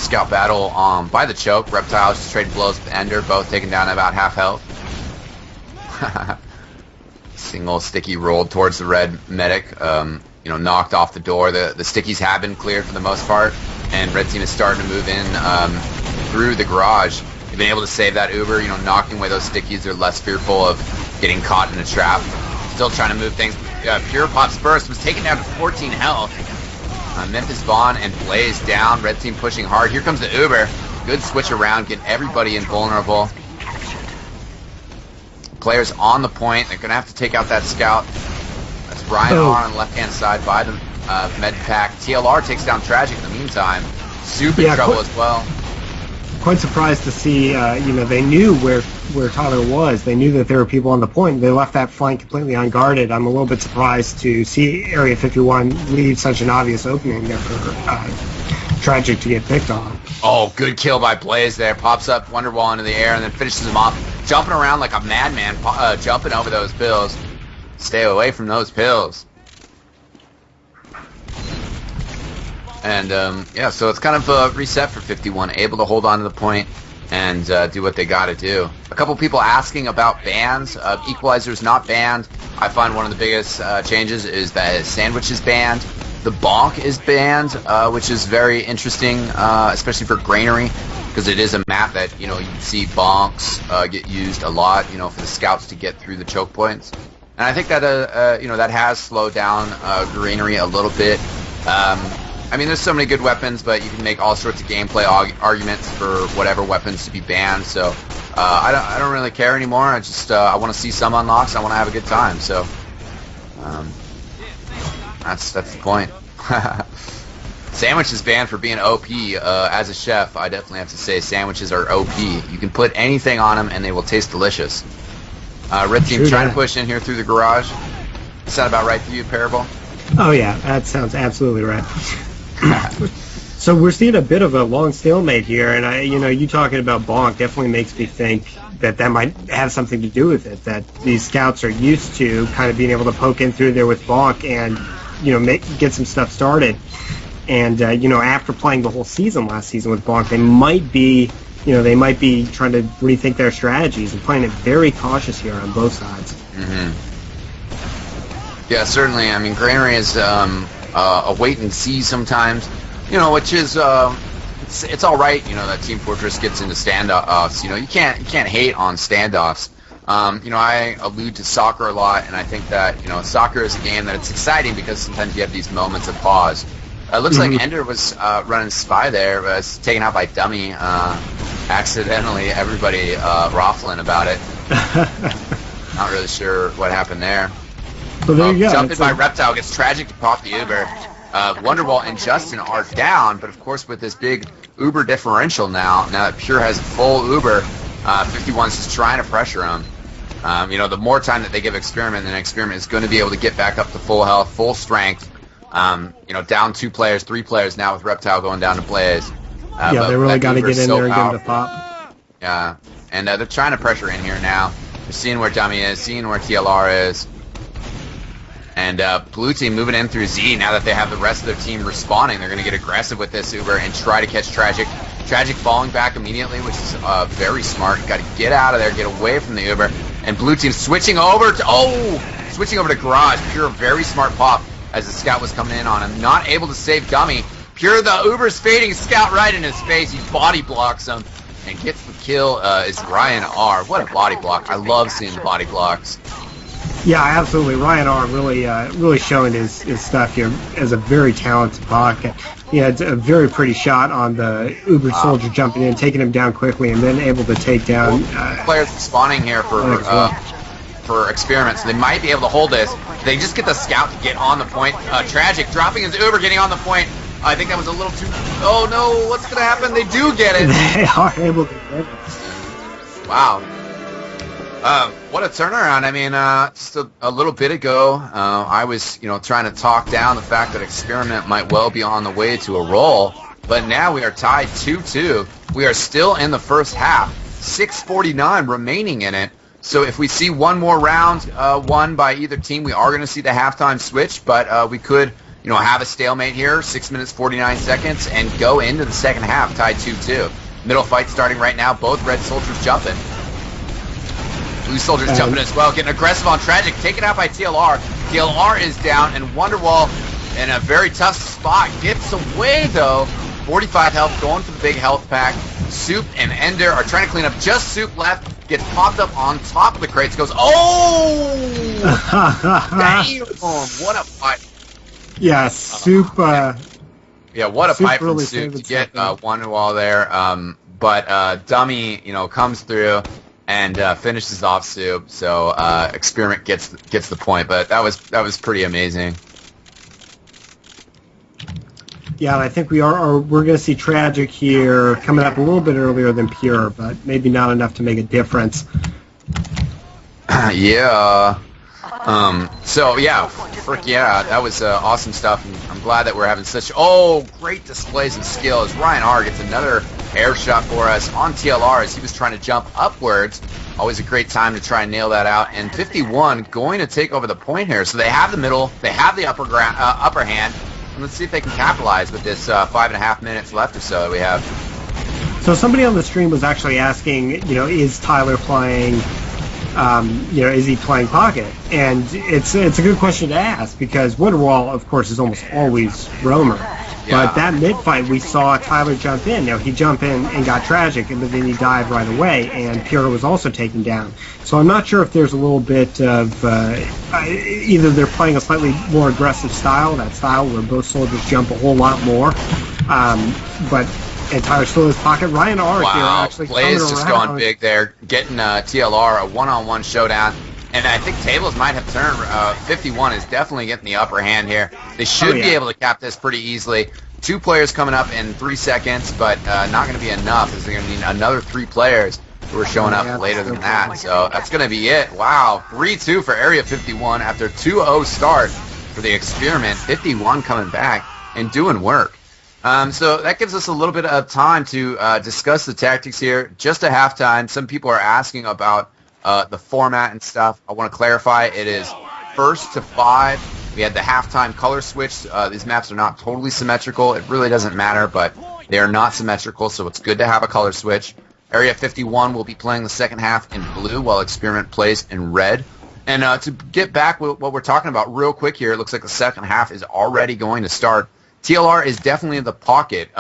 scout battle by the choke. Reptiles just traded blows with Ender, both taken down at about half health. Single sticky rolled towards the red medic. Knocked off the door. The stickies have been cleared for the most part, and red team is starting to move in through the garage. They've been able to save that Uber, knocking away those stickies. They're less fearful of getting caught in a trap. Still trying to move things. Pure Pop's burst was taken down to 14 health. Memphis Vaughn and Blaze down. Red team pushing hard. Here comes the Uber. Good switch around, getting everybody invulnerable. Players on the point. They're going to have to take out that scout. That's Ryan R on the left-hand side by the med pack. TLR takes down Tragic in the meantime. Super trouble as well. Quite surprised to see, they knew where Tyler was. They knew that there were people on the point. They left that flank completely unguarded. I'm a little bit surprised to see Area 51 leave such an obvious opening there for Tragic to get picked on. Oh, good kill by Blaze there. Pops up Wonderwall into the air and then finishes him off. Jumping around like a madman, jumping over those pills. Stay away from those pills. And, so it's kind of a reset for 51. Able to hold on to the point and do what they got to do. A couple people asking about bans. Equalizer's not banned. I find one of the biggest changes is that Sandwich is banned. The Bonk is banned, which is very interesting, especially for Granary, because it is a map that, you see bonks get used a lot, for the scouts to get through the choke points. And I think that, that has slowed down Granary a little bit. There's so many good weapons, but you can make all sorts of gameplay arguments for whatever weapons to be banned. So I don't really care anymore. I just I want to see some unlocks. I want to have a good time. So that's the point. Sandwich is banned for being OP. As a chef, I definitely have to say sandwiches are OP. You can put anything on them, and they will taste delicious. Red team trying to push in here through the garage. Is that about right for you, Parable? Oh yeah, that sounds absolutely right. So we're seeing a bit of a long stalemate here, and you talking about Bonk definitely makes me think that might have something to do with it. That these scouts are used to kind of being able to poke in through there with Bonk and get some stuff started. And after playing the whole season last season with Bonk, they might be trying to rethink their strategies and playing it very cautious here on both sides. Mm-hmm. Yeah, certainly. Granary is a wait and see sometimes, which is it's all right. That Team Fortress gets into standoffs. You can't hate on standoffs. I allude to soccer a lot, and I think that soccer is a game that it's exciting because sometimes you have these moments of pause. It looks like Ender was running Spy there, but was taken out by Dummy accidentally. Everybody raffling about it. Not really sure what happened there. So there you go. Jumping by Reptile gets Tragic to pop the Uber. Wonderwall and Justin are down, but of course with this big Uber differential now that Pure has full Uber, 51's just trying to pressure him. The more time that they give Experiment, then Experiment is going to be able to get back up to full health, full strength. Down 2 players, 3 players now with Reptile going down to Blaze. They really got to get in there and get him to pop. Yeah, and they're trying to pressure in here now. They're seeing where Dummy is, seeing where TLR is. And blue team moving in through Z. Now that they have the rest of their team respawning, they're going to get aggressive with this Uber and try to catch Tragic. Tragic falling back immediately, which is very smart. Got to get out of there, get away from the Uber. And blue team switching over to Garage. Pure, very smart pop as the scout was coming in on him. Not able to save Dummy. Pure, the Uber's fading scout right in his face. He body blocks him and gets the kill. Is Ryan R. What a body block. I love seeing the body blocks. Yeah, absolutely. Ryan R. really showing his stuff here as a very talented block. He had a very pretty shot on the Uber soldier jumping in, taking him down quickly, and then able to take down... players spawning here for Experiment, so they might be able to hold this. They just get the scout to get on the point. Tragic dropping his Uber, getting on the point. I think that was a little too... Oh no, what's going to happen? They do get it. They are able to get it. Wow. What a turnaround. Just a little bit ago, I was, trying to talk down the fact that Experiment might well be on the way to a roll, but now we are tied 2-2. We are still in the first half. 6:49 remaining in it. So if we see one more round won by either team, we are going to see the halftime switch, but we could, have a stalemate here, 6 minutes 49 seconds, and go into the second half tied 2-2. Middle fight starting right now. Both red soldiers jumping. Blue soldiers jumping as well, getting aggressive on Tragic, taken out by TLR. TLR is down, and Wonderwall in a very tough spot. Gets away though. 45 health, going for the big health pack. Soup and Ender are trying to clean up. Just Soup left, gets popped up on top of the crates, goes, oh! Damn! What a fight. Yeah, Soup. Yeah, what a Soup fight from really Soup to saved get something. Wonderwall there. But Dummy, comes through and finishes off Soup. So Experiment gets the point. But that was pretty amazing. Yeah, I think we're going to see Tragic here coming up a little bit earlier than Pure, but maybe not enough to make a difference. Yeah. So yeah, frick yeah, that was awesome stuff. And I'm glad that we're having such great displays of skill as Ryan R gets another air shot for us on TLR as he was trying to jump upwards. Always a great time to try and nail that out. And 51 going to take over the point here. So they have the middle, they have the upper hand. And let's see if they can capitalize with this 5.5 minutes left or so that we have. So somebody on the stream was actually asking, is Tyler playing, is he playing Pocket? And it's a good question to ask because Wonderwall, of course, is almost always roamer. Yeah. But that mid-fight, we saw Tyler jump in. He jumped in and got Tragic, and then he dived right away, and Pure was also taken down. So I'm not sure if there's a little bit of either they're playing a slightly more aggressive style, that style where both soldiers jump a whole lot more, and Tyler still has Pocket. Ryan R here actually Blaze coming just around. going big there, getting TLR a one-on-one showdown. And I think tables might have turned. 51 is definitely getting the upper hand here. They should be able to cap this pretty easily. 2 players coming up in 3 seconds, but not going to be enough as they're going to need another 3 players who are showing up later than that. So that's going to be it. Wow, 3-2 for Area 51 after 2-0 start for the Experiment. 51 coming back and doing work. So that gives us a little bit of time to discuss the tactics here. Just at halftime, some people are asking about the format and stuff. I want to clarify, it is 1st to 5. We had the halftime color switch. These maps are not totally symmetrical. It really doesn't matter, but they are not symmetrical, so it's good to have a color switch. Area 51 will be playing the second half in blue while Experiment plays in red. And to get back with what we're talking about real quick here, it looks like the second half is already going to start. TLR is definitely in the pocket.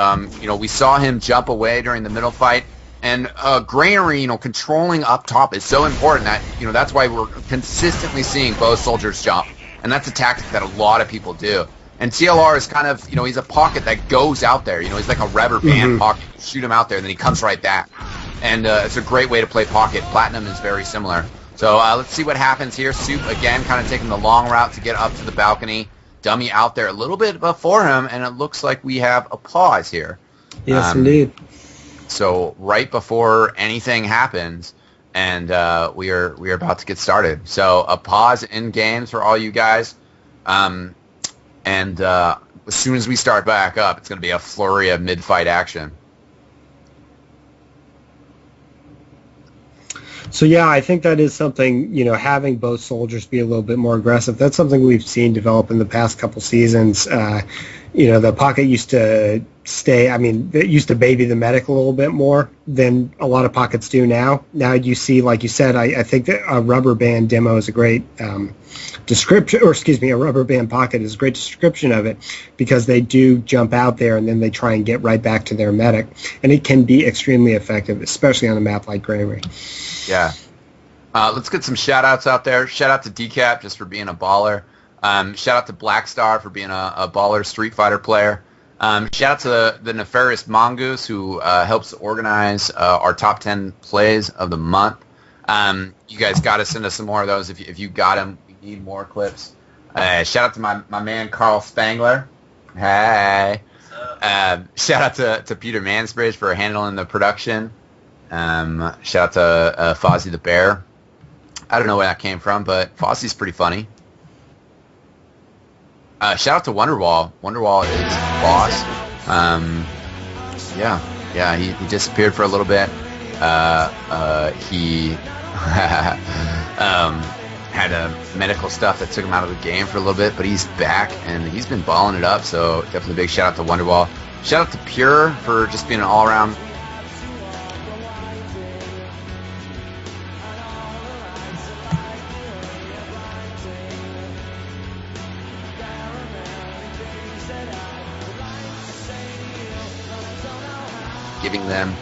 We saw him jump away during the middle fight. And Granary, controlling up top is so important that, that's why we're consistently seeing both soldiers jump. And that's a tactic that a lot of people do. And TLR is kind of, he's a pocket that goes out there. He's like a rubber band pocket. You shoot him out there, and then he comes right back. And it's a great way to play pocket. Platinum is very similar. So let's see what happens here. Soup, again, kind of taking the long route to get up to the balcony. Dummy out there a little bit before him, and it looks like we have a pause here. Yes, indeed. So right before anything happens, and we are about to get started. So a pause in games for all you guys, and as soon as we start back up, it's going to be a flurry of mid-fight action. So yeah, I think that is something, having both soldiers be a little bit more aggressive. That's something we've seen develop in the past couple seasons. The pocket used to it used to baby the medic a little bit more than a lot of pockets do now. Now you see, like you said, I think that a rubber band demo is a great description, or excuse me, a rubber band pocket is a great description of it because they do jump out there and then they try and get right back to their medic. And it can be extremely effective, especially on a map like Granary. Yeah. Let's get some shout-outs out there. Shout out to Decap just for being a baller. Shout out to Blackstar for being a baller Street Fighter player. Shout out to the Nefarious Mongoose who helps organize our top 10 plays of the month. You guys got to send us some more of those if you got them. We need more clips. Shout out to my man Carl Spangler. Hey. Shout out to Peter Mansbridge for handling the production. Shout out to Fozzie the Bear. I don't know where that came from, but Fozzie's pretty funny. Shout out to Wonderwall. Wonderwall is boss. Yeah, he disappeared for a little bit. He had medical stuff that took him out of the game for a little bit, but he's back and he's been balling it up. So definitely big shout out to Wonderwall. Shout out to Pure for just being an all-around. Giving them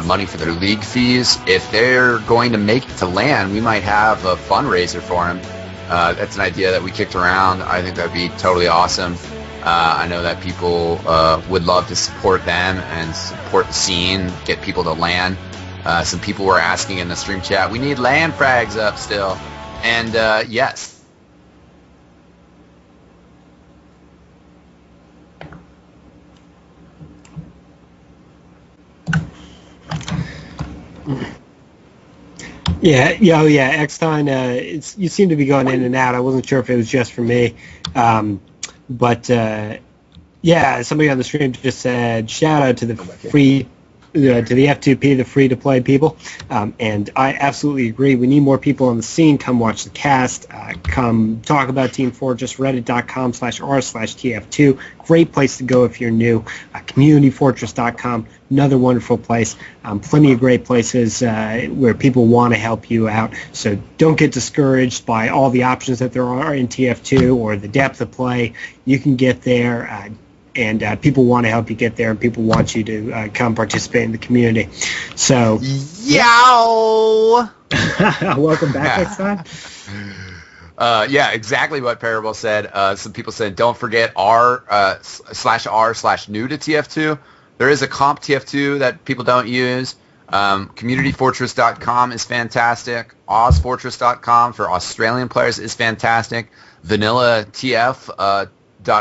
money for their league fees. If they're going to make it to LAN, we might have a fundraiser for them. That's an idea that we kicked around. I think that'd be totally awesome. I know that people would love to support them and support the scene, get people to LAN. Some people were asking in the stream chat, we need LAN frags up still. And yes. Yeah, X-Time, you seem to be going in and out. I wasn't sure if it was just for me. But somebody on the stream just said, shout out to the free, to the F2P, the free-to-play people. And I absolutely agree. We need more people on the scene. Come watch the cast. Come talk about Team Fortress, reddit.com/r/TF2. Great place to go if you're new. Communityfortress.com, another wonderful place. Plenty of great places where people want to help you out. So don't get discouraged by all the options that there are in TF2 or the depth of play. You can get there. And people want to help you get there, and people want you to come participate in the community. So, yow! Welcome back next time. Yeah, exactly what Parable said. Some people said, don't forget r/r/new to TF2. There is a comp TF2 that people don't use. Communityfortress.com is fantastic. Ozfortress.com for Australian players is fantastic. Vanilla TF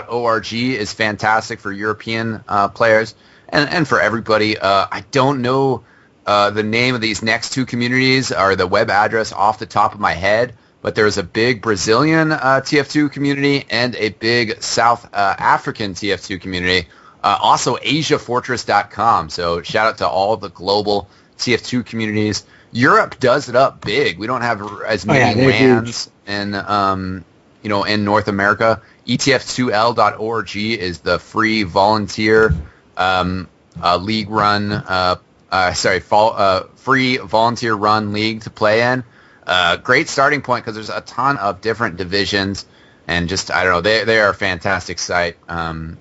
.org is fantastic for European players and for everybody. I don't know the name of these next two communities or the web address off the top of my head, but there's a big Brazilian TF2 community and a big South African TF2 community. Also AsiaFortress.com. So shout out to all the global TF2 communities. Europe does it up big. We don't have as many LANs in in North America. ETF2L.org is the free volunteer league run, free volunteer run league to play in. Great starting point because there's a ton of different divisions, and just I don't know, they are a fantastic site. I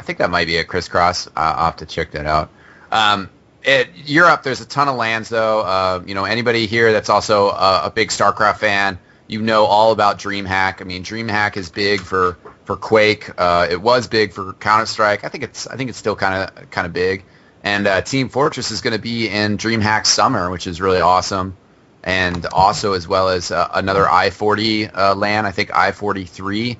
think that might be a crisscross. I'll have to check that out. Europe, there's a ton of LANs though. Anybody here that's also a big StarCraft fan, you know all about DreamHack. I mean, DreamHack is big for Quake. It was big for Counter-Strike. I think it's still kind of big. And Team Fortress is going to be in DreamHack Summer, which is really awesome. And also as well as another I-40 LAN, I think I-43.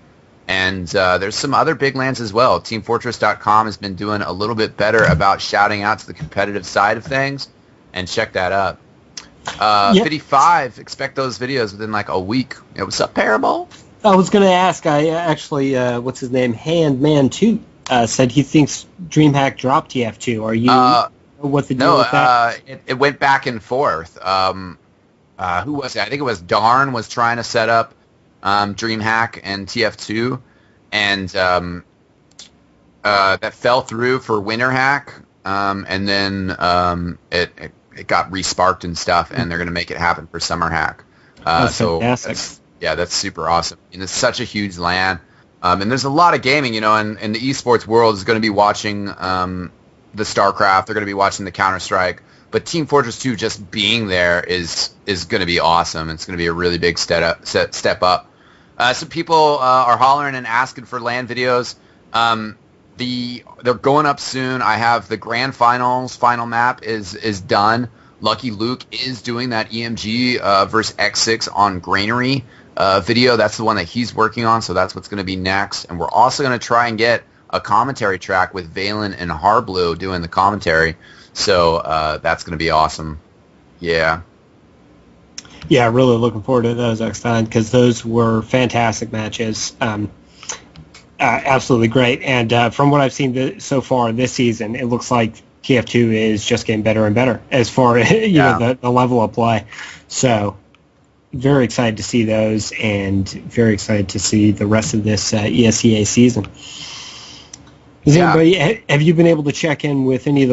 And there's some other big LANs as well. TeamFortress.com has been doing a little bit better about shouting out to the competitive side of things. And check that out. 55, expect those videos within like a week. What's up, Parable? I was going to ask, I actually, what's his name, Handman2, said he thinks DreamHack dropped TF2. Are you, what's the deal with that? It went back and forth. Who was it? I think it was Darn was trying to set up DreamHack and TF2, and that fell through for WinterHack, and then it got resparked and stuff, and they're going to make it happen for Summer Hack. That's fantastic. That's super awesome. And it's such a huge LAN. And there's a lot of gaming, and the esports world is going to be watching the StarCraft. They're going to be watching the Counter-Strike. But Team Fortress 2 just being there is going to be awesome. It's going to be a really big step up. Some people are hollering and asking for LAN videos. They're going up soon. I have the grand finals. Final map is done. Lucky Luke is doing that EMG versus X6 on Granary video. That's the one that he's working on, so that's what's going to be next. And we're also going to try and get a commentary track with Valen and Harblue doing the commentary. So that's going to be awesome. Yeah. Yeah, really looking forward to those next time because those were fantastic matches. Absolutely great. And from what I've seen so far this season, it looks like TF2 is just getting better and better as far as the level of play. So very excited to see those, and very excited to see the rest of this ESEA season. Have you been able to check in with any of the